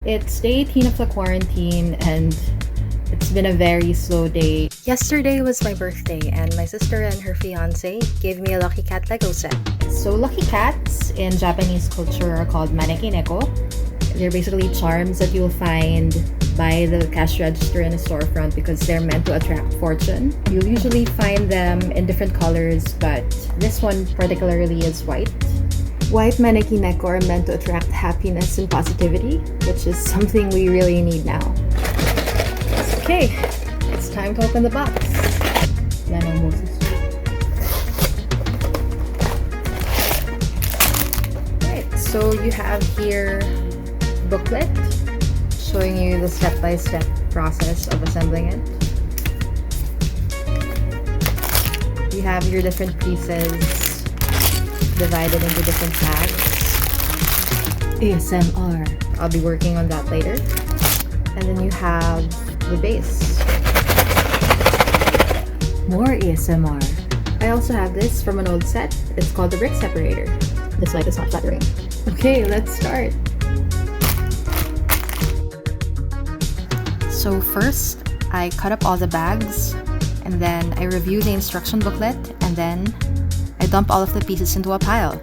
It's day 18 of the quarantine and it's been a very slow day. Yesterday was my birthday and my sister and her fiance gave me a Lucky Cat Lego set. So lucky cats in Japanese culture are called maneki neko. They're basically charms that you'll find by the cash register in a storefront because they're meant to attract fortune. You'll usually find them in different colors, but this one particularly is white. White maneki neko are meant to attract happiness and positivity, which is something we really need now. Okay, it's time to open the box. Yan ang Moses. Right, so you have here booklet showing you the step-by-step process of assembling it. You have your different pieces divided into different bags. ASMR. I'll be working on that later. And then you have the base. More ASMR. I also have this from an old set. It's called the brick separator. This light is not flattering. Okay, let's start. So first, I cut up all the bags and then I review the instruction booklet and then I dump all of the pieces into a pile.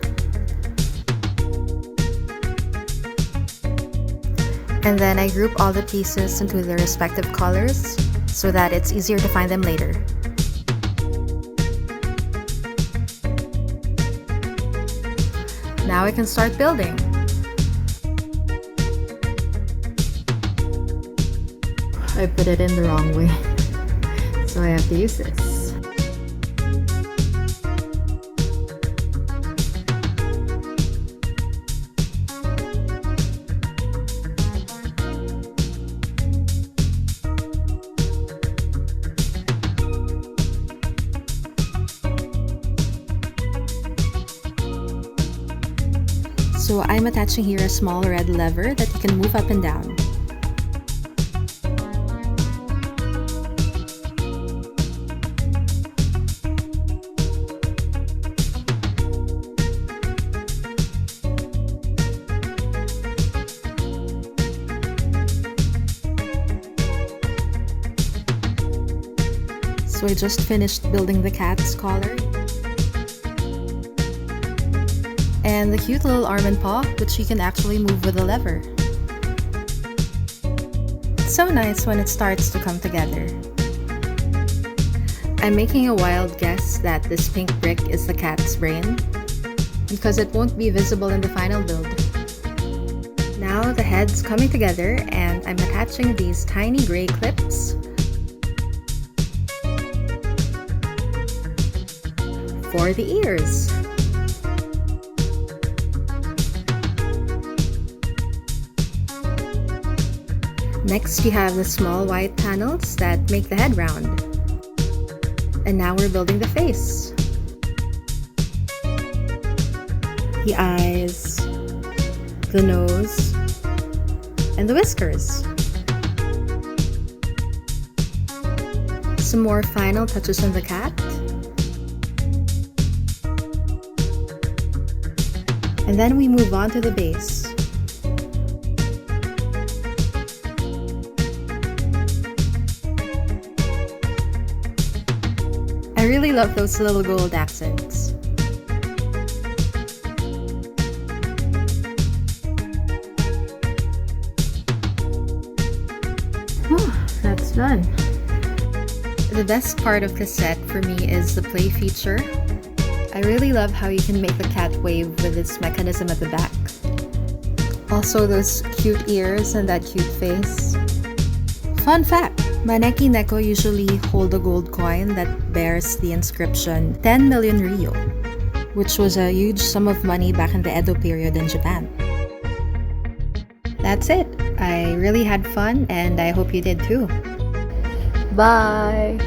And then I group all the pieces into their respective colors so that it's easier to find them later. Now I can start building. I put it in the wrong way, so I have to use this. So I'm attaching here a small red lever that you can move up and down. So I just finished building the cat's collar and the cute little arm and paw, which you can actually move with a lever. It's so nice when it starts to come together. I'm making a wild guess that this pink brick is the cat's brain because it won't be visible in the final build. Now the head's coming together and I'm attaching these tiny gray clips for the ears. Next, you have the small white panels that make the head round. And now we're building the face. The eyes, the nose, and the whiskers. Some more final touches on the cat. And then we move on to the base. I really love those little gold accents. That's done. The best part of the set for me is the play feature. I really love how you can make the cat wave with its mechanism at the back. Also those cute ears and that cute face. Fun fact! Maneki neko usually hold a gold coin that bears the inscription 10 million ryo, which was a huge sum of money back in the Edo period in Japan. That's it. I really had fun and I hope you did too. Bye!